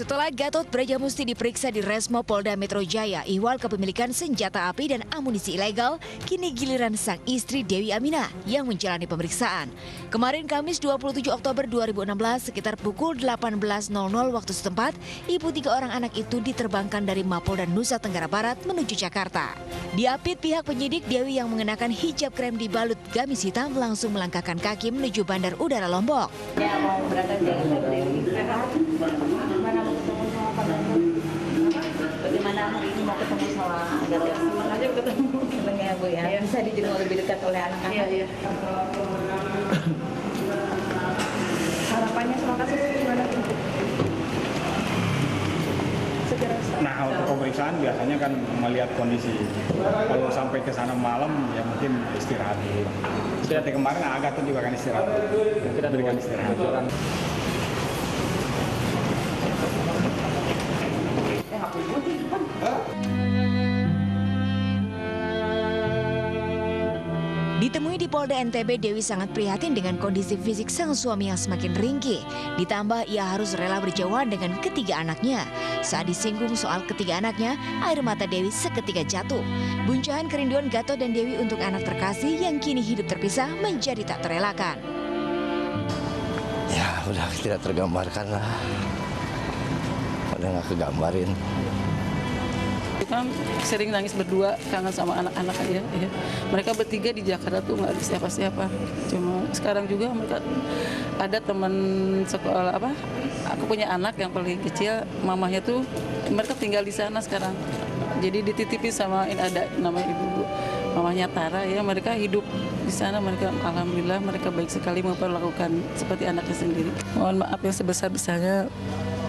Setelah Gatot Brajamusti diperiksa di Resmo Polda Metro Jaya, ihwal kepemilikan senjata api dan amunisi ilegal, kini giliran sang istri Dewi Aminah yang menjalani pemeriksaan. Kemarin Kamis 27 Oktober 2016 sekitar pukul 18.00 waktu setempat, ibu 3 orang anak itu diterbangkan dari Mapolda Nusa Tenggara Barat menuju Jakarta. Diapit pihak penyidik, Dewi yang mengenakan hijab krem dibalut gamis hitam langsung melangkahkan kaki menuju Bandar Udara Lombok. Ya mau berangkat dari Dewi. Mana mau ketemu sama Pak Gubernur? Bagaimana hari ini mau ketemu sama Gatot? Senang aja ketemu. Senang ya Bu ya. Bisa dijenguk lebih dekat oleh anak-anak. Iya. Harapannya sama kasus gimana? Nah, untuk pemeriksaan biasanya kan melihat kondisi. Kalau sampai ke sana malam, ya mungkin istirahat dulu. Seperti kemarin agak tuh juga kan istirahat. Kita berikan istirahat. Ditemui di Polda NTB, Dewi sangat prihatin dengan kondisi fisik sang suami yang semakin ringkih. Ditambah ia harus rela berjauhan dengan ketiga anaknya. Saat disinggung soal ketiga anaknya, air mata Dewi seketika jatuh. Guncahan kerinduan Gatot dan Dewi untuk anak terkasih yang kini hidup terpisah menjadi tak terelakkan. Ya udah tidak tergambarkan lah. Udah nggak kegambarin. Kan sering nangis berdua, kangen sama anak-anak aja. Ya. Mereka bertiga di Jakarta tuh nggak ada siapa-siapa. Cuma sekarang juga mereka ada teman sekolah apa? Aku punya anak yang paling kecil, mamahnya tuh mereka tinggal di sana sekarang. Jadi dititipi sama ini ada namanya ibu mamahnya Tara ya. Mereka hidup di sana, mereka alhamdulillah mereka baik sekali memperlakukan seperti anaknya sendiri. Mohon maaf yang sebesar-besarnya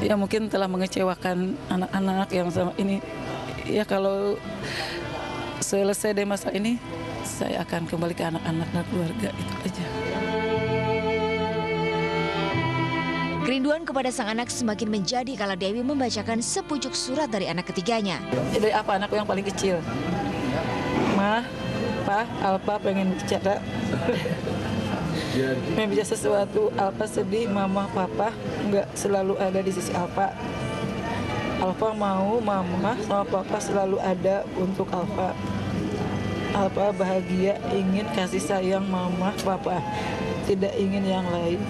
ya mungkin telah mengecewakan anak-anak yang sama ini. Ya kalau selesai dari masa ini, saya akan kembali ke anak-anak dan keluarga, itu aja. Kerinduan kepada sang anak semakin menjadi kala Dewi membacakan sepucuk surat dari anak ketiganya. Dari apa anakku yang paling kecil? Ma, Pa, Alpa pengen bicara. Pengen bicara sesuatu, Alpa sedih, Mama, Papa nggak selalu ada di sisi Alpa. Alfa mau Mama sama Papa selalu ada untuk Alfa. Alfa bahagia, ingin kasih sayang Mama, Papa. Tidak ingin yang lain.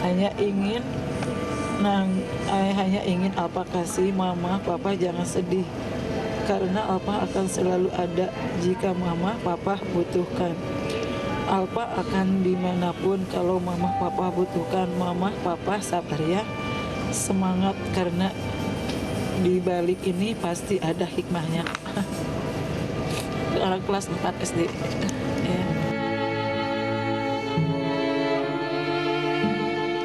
Hanya ingin Alfa kasih Mama, Papa jangan sedih. Karena Alfa akan selalu ada jika Mama, Papa butuhkan. Alfa akan dimanapun kalau Mama, Papa butuhkan. Mama, Papa sabar ya. Semangat karena di balik ini pasti ada hikmahnya. Anak kelas 4 SD. Ya.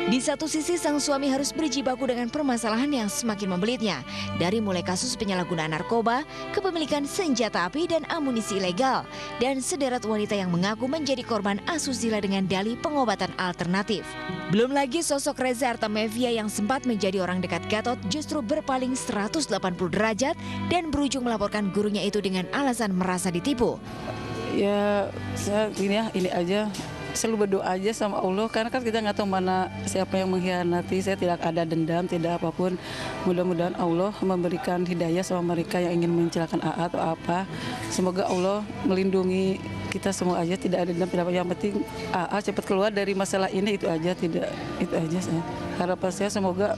Di satu sisi sang suami harus berjibaku dengan permasalahan yang semakin membelitnya. Dari mulai kasus penyalahgunaan narkoba, kepemilikan senjata api dan amunisi ilegal, dan sederet wanita yang mengaku menjadi korban asusila dengan dalih pengobatan alternatif. Belum lagi sosok Reza Artamevia yang sempat menjadi orang dekat Gatot justru berpaling 180 derajat dan berujung melaporkan gurunya itu dengan alasan merasa ditipu. Ya, saya ini aja. Selalu berdoa aja sama Allah karena kan kita nggak tahu mana siapa yang mengkhianati. Saya tidak ada dendam, tidak apapun. Mudah-mudahan Allah memberikan hidayah sama mereka yang ingin mencelakakan AA atau apa. Semoga Allah melindungi kita semua aja, tidak ada dendam, tidak apa. Yang penting AA cepat keluar dari masalah ini, itu aja, tidak itu aja saya. Harapan saya semoga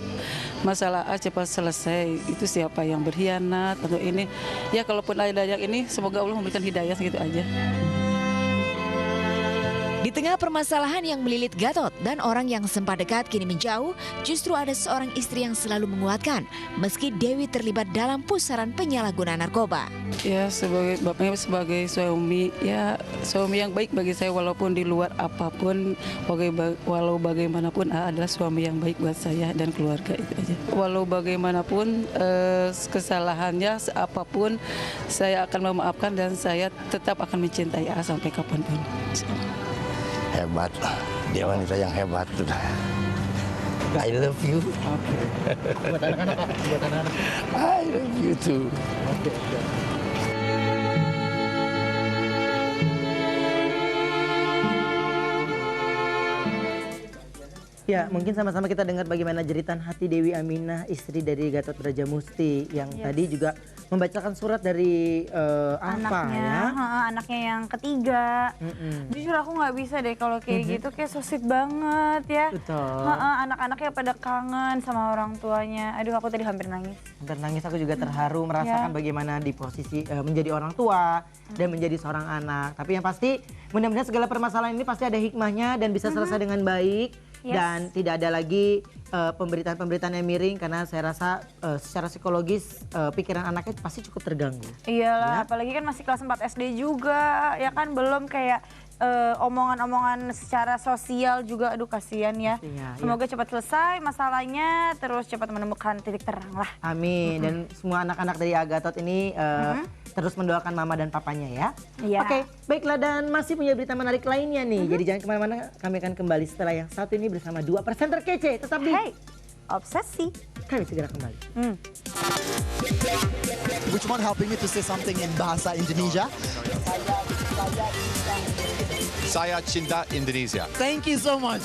masalah AA cepat selesai. Itu siapa yang berkhianat atau ini ya, kalaupun ada yang ini semoga Allah memberikan hidayah, gitu aja. Di tengah permasalahan yang melilit Gatot dan orang yang sempat dekat kini menjauh, justru ada seorang istri yang selalu menguatkan meski Dewi terlibat dalam pusaran penyalahgunaan narkoba. Ya sebagai bapaknya, sebagai suami, ya suami yang baik bagi saya walaupun di luar apapun, walau bagaimanapun adalah suami yang baik buat saya dan keluarga, itu aja. Walau bagaimanapun kesalahannya apapun, saya akan memaafkan dan saya tetap akan mencintai A sampai kapanpun. Hebat, dia wanita yang hebat. I love you. Buat anak-anak, Pak. Buat anak-anak. I love you too. Ya, mungkin sama-sama kita dengar bagaimana jeritan hati Dewi Aminah, istri dari Gatot Brajamusti yang tadi juga membacakan surat dari Alfa ya. Anaknya yang ketiga. Jujur aku nggak bisa deh kalau kayak gitu, kayak so sweet banget ya. Betul. Anak-anaknya pada kangen sama orang tuanya. Aduh, aku tadi hampir nangis. Hampir nangis, aku juga terharu merasakan bagaimana di posisi menjadi orang tua dan menjadi seorang anak. Tapi yang pasti mudah-mudahan segala permasalahan ini pasti ada hikmahnya dan bisa selesai dengan baik. Dan tidak ada lagi pemberitaan-pemberitaan yang miring karena saya rasa secara psikologis pikiran anaknya pasti cukup terganggu. Iyalah, apalagi kan masih kelas 4 SD juga, ya kan belum kayak omongan-omongan secara sosial juga, aduh kasihan ya. Pastinya, Semoga cepat selesai masalahnya, terus cepat menemukan titik terang lah. Amin. Dan semua anak-anak dari Agatot ini terus mendoakan mama dan papanya ya. Iya. Oke, baiklah, dan masih punya berita menarik lainnya nih. Jadi jangan kemana-mana, kami akan kembali setelah yang satu ini bersama 2 presenter kece. Tetap di Obsesi. Kami segera kembali. Would you mind helping me to say something in Bahasa Indonesia? Saya cinta Indonesia. Thank you so much.